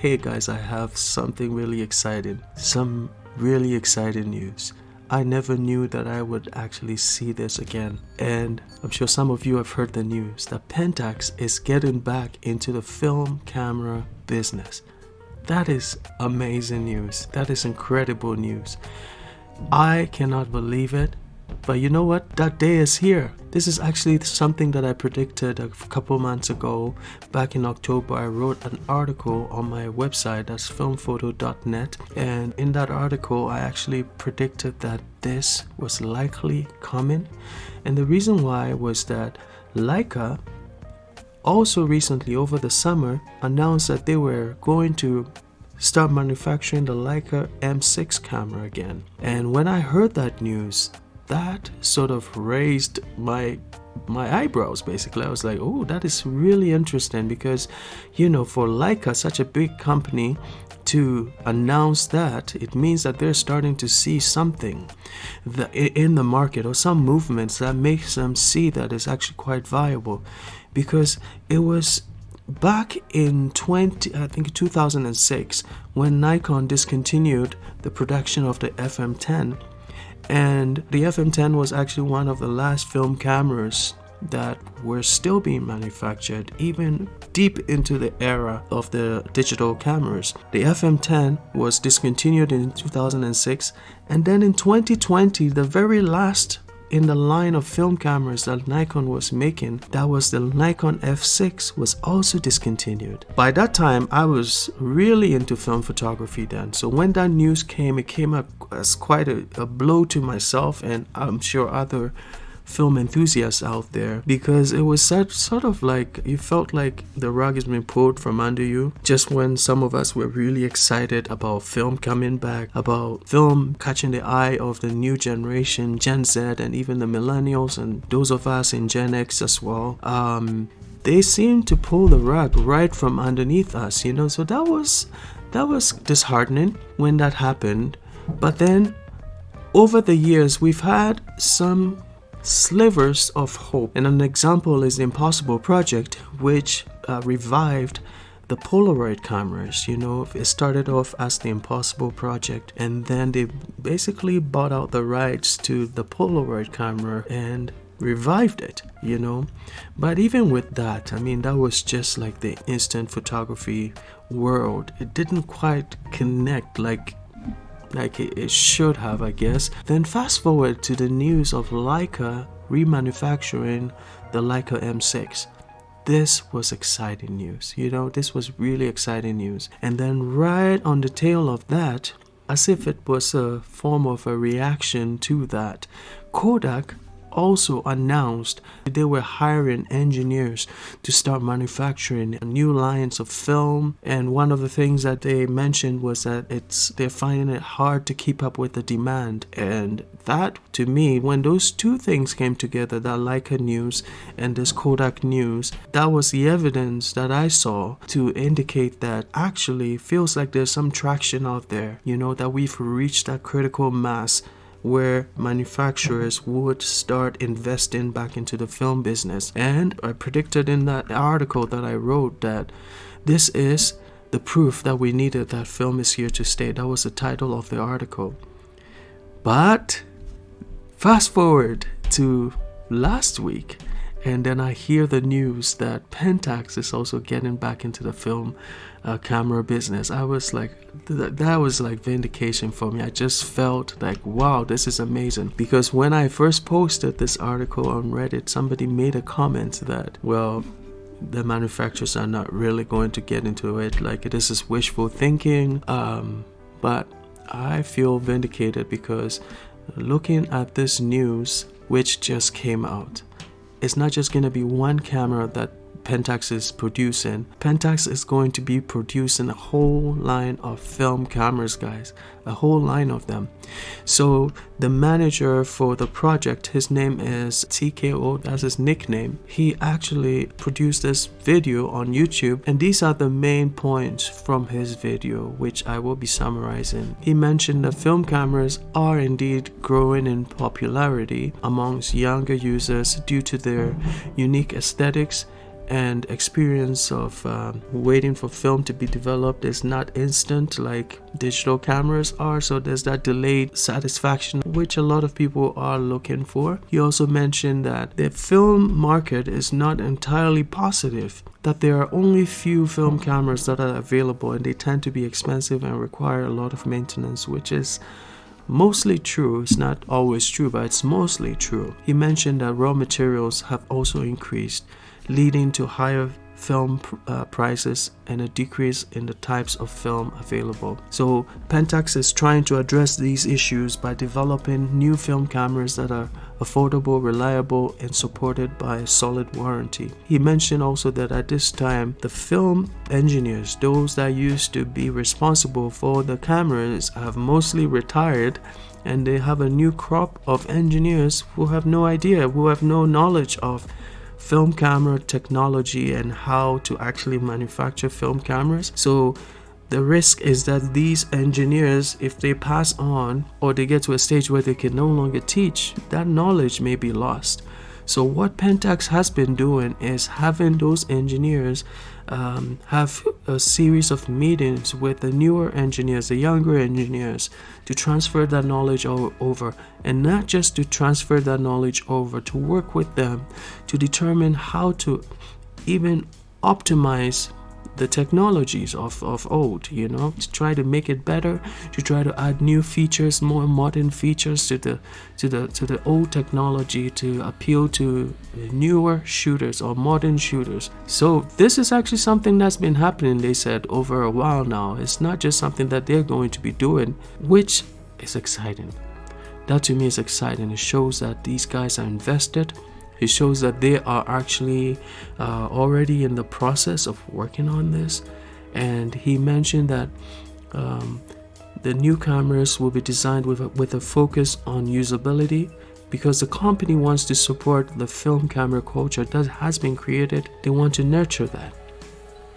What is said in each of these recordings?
Hey guys, I have something really exciting. Some really exciting news. I never knew that I would actually see this again. And I'm sure some of you have heard the news that Pentax is getting back into the film camera business. That is amazing news. That is incredible news. I cannot believe it. But you know what? That day is here. This is actually something that I predicted a couple months ago. Back in October, I wrote an article on my website, that's filmphoto.net. And in that article, I actually predicted that this was likely coming. And the reason why was that Leica also recently, over the summer, announced that they were going to start manufacturing the Leica M6 camera again. And when I heard that news, that sort of raised my eyebrows. Basically, I was like, oh, that is really interesting, because for Leica, such a big company, to announce that, it means that they're starting to see something in the market, or some movements that makes them see that it's actually quite viable. Because it was back in 2006 when Nikon discontinued the production of the FM10. And the FM10 was actually one of the last film cameras that were still being manufactured, even deep into the era of the digital cameras. The FM10 was discontinued in 2006, and then in 2020, the very last in the line of film cameras that Nikon was making, that was the Nikon F6, was also discontinued. By that time, I was really into film photography then. So when that news came, it came up as quite a blow to myself, and I'm sure other film enthusiasts out there, because it was sort of like you felt like the rug has been pulled from under you just when some of us were really excited about film coming back, about film catching the eye of the new generation, Gen Z, and even the millennials, and those of us in Gen X as well. They seemed to pull the rug right from underneath us, so that was disheartening when that happened. But then over the years, we've had some slivers of hope, and an example is the Impossible Project, which revived the Polaroid cameras. It started off as the Impossible Project, and then they basically bought out the rights to the Polaroid camera and revived it. But even with that, that was just like the instant photography world. It didn't quite connect like it should have, I guess. Then fast forward to the news of Leica remanufacturing the Leica M6. This was exciting news. This was really exciting news. And then right on the tail of that, as if it was a form of a reaction to that, Kodak also announced that they were hiring engineers to start manufacturing new lines of film. And one of the things that they mentioned was that they're finding it hard to keep up with the demand. And that, to me, when those two things came together, that Leica news and this Kodak news, that was the evidence that I saw to indicate that actually feels like there's some traction out there, that we've reached that critical mass where manufacturers would start investing back into the film business. And I predicted in that article that I wrote that this is the proof that we needed that film is here to stay. That was the title of the article. But fast forward to last week, and then I hear the news that Pentax is also getting back into the film camera business. I was like, that was like vindication for me. I just felt like, wow, this is amazing. Because when I first posted this article on Reddit, somebody made a comment that, well, the manufacturers are not really going to get into it. Like, this is wishful thinking. But I feel vindicated, because looking at this news, which just came out, it's not just going to be one camera that Pentax is producing. Pentax is going to be producing a whole line of film cameras, guys. A whole line of them. So the manager for the project, his name is TKO, that's his nickname. He actually produced this video on YouTube, and these are the main points from his video, which I will be summarizing. He mentioned that film cameras are indeed growing in popularity amongst younger users due to their unique aesthetics and experience of waiting for film to be developed is not instant like digital cameras are, so there's that delayed satisfaction which a lot of people are looking for. He also mentioned that the film market is not entirely positive, that there are only few film cameras that are available and they tend to be expensive and require a lot of maintenance, which is mostly true. It's not always true, but it's mostly true. He mentioned that raw materials have also increased, leading to higher film prices and a decrease in the types of film available. So Pentax is trying to address these issues by developing new film cameras that are affordable, reliable, and supported by a solid warranty. He mentioned also that at this time, the film engineers, those that used to be responsible for the cameras, have mostly retired, and they have a new crop of engineers who have no idea, who have no knowledge of film camera technology and how to actually manufacture film cameras. So the risk is that these engineers, if they pass on or they get to a stage where they can no longer teach, that knowledge may be lost. So what Pentax has been doing is having those engineers have a series of meetings with the newer engineers, the younger engineers, to transfer that knowledge over, and not just to transfer that knowledge over, to work with them to determine how to even optimize the technologies of old, to try to make it better, to try to add new features, more modern features to the old technology to appeal to newer shooters or modern shooters. So this is actually something that's been happening, they said, over a while now. It's not just something that they're going to be doing, which is exciting. That to me is exciting. It shows that these guys are invested. It shows that they are actually already in the process of working on this. And he mentioned that the new cameras will be designed with a focus on usability, because the company wants to support the film camera culture that has been created. They want to nurture that.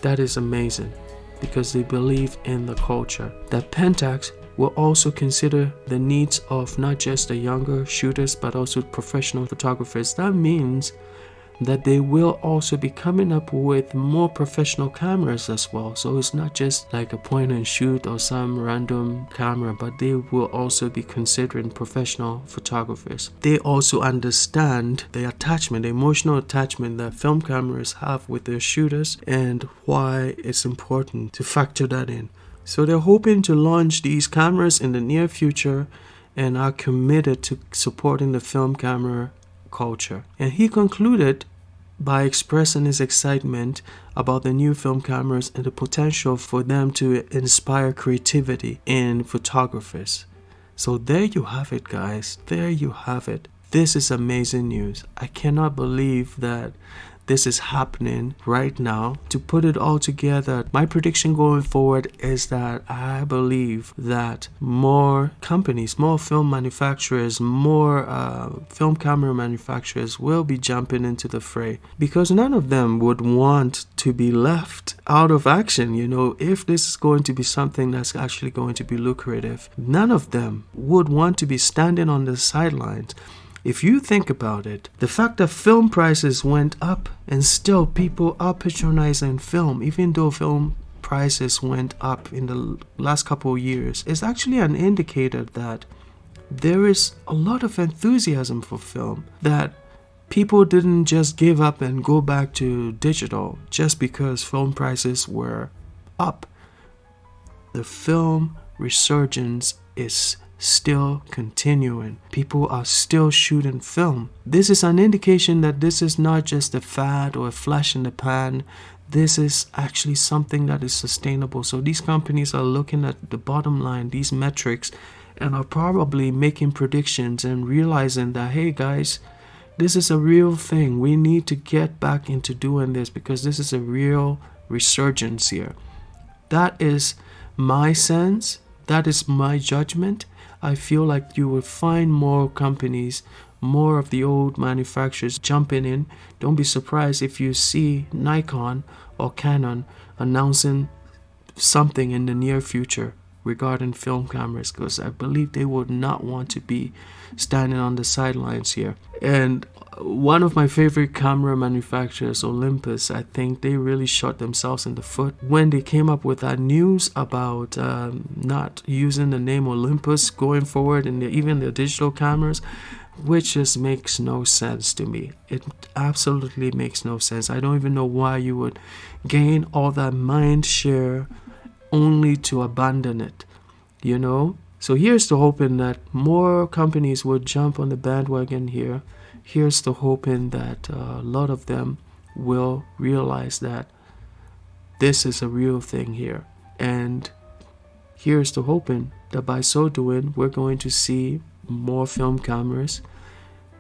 That is amazing, because they believe in the culture. That Pentax will also consider the needs of not just the younger shooters but also professional photographers. That means that they will also be coming up with more professional cameras as well. So it's not just like a point and shoot or some random camera, but they will also be considering professional photographers. They also understand the attachment, the emotional attachment that film cameras have with their shooters, and why it's important to factor that in. So they're hoping to launch these cameras in the near future and are committed to supporting the film camera culture. And he concluded by expressing his excitement about the new film cameras and the potential for them to inspire creativity in photographers. So there you have it, guys. There you have it. This is amazing news. I cannot believe that this is happening right now. To put it all together, my prediction going forward is that I believe that more companies, more film manufacturers, more film camera manufacturers will be jumping into the fray, because none of them would want to be left out of action. If this is going to be something that's actually going to be lucrative, none of them would want to be standing on the sidelines. If you think about it, the fact that film prices went up and still people are patronizing film, even though film prices went up in the last couple of years, is actually an indicator that there is a lot of enthusiasm for film, that people didn't just give up and go back to digital just because film prices were up. The film resurgence is still continuing. People are still shooting film. This is an indication that this is not just a fad or a flash in the pan. This is actually something that is sustainable. So these companies are looking at the bottom line, these metrics, and are probably making predictions and realizing that, hey guys, this is a real thing. We need to get back into doing this because this is a real resurgence here. That is my sense. That is my judgment. I feel like you will find more companies, more of the old manufacturers jumping in. Don't be surprised if you see Nikon or Canon announcing something in the near future regarding film cameras, because I believe they would not want to be standing on the sidelines here. And one of my favorite camera manufacturers, Olympus, I think they really shot themselves in the foot when they came up with that news about not using the name Olympus going forward in even the digital cameras, which just makes no sense to me. It absolutely makes no sense. I don't even know why you would gain all that mind share only to abandon it, you know? So here's the hoping that more companies would jump on the bandwagon here. Here's the hoping that a lot of them will realize that this is a real thing here. And here's the hoping that by so doing, we're going to see more film cameras.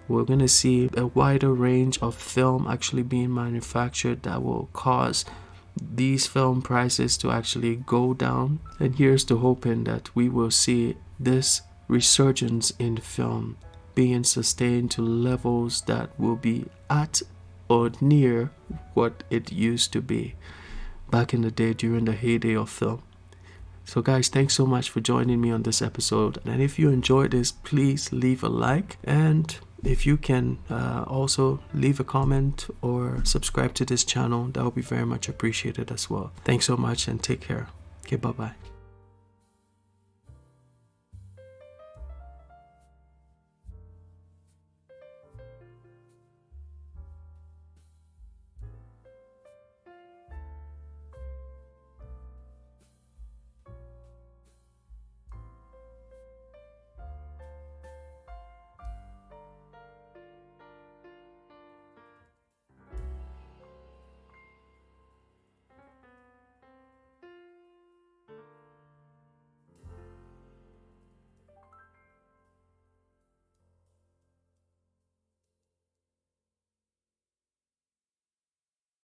We're going to see a wider range of film actually being manufactured that will cause these film prices to actually go down. And here's the hoping that we will see this resurgence in film being sustained to levels that will be at or near what it used to be back in the day during the heyday of film. So guys, thanks so much for joining me on this episode, and if you enjoyed this, please leave a like, and if you can also leave a comment or subscribe to this channel, that would be very much appreciated as well. Thanks so much and take care. Okay, bye bye.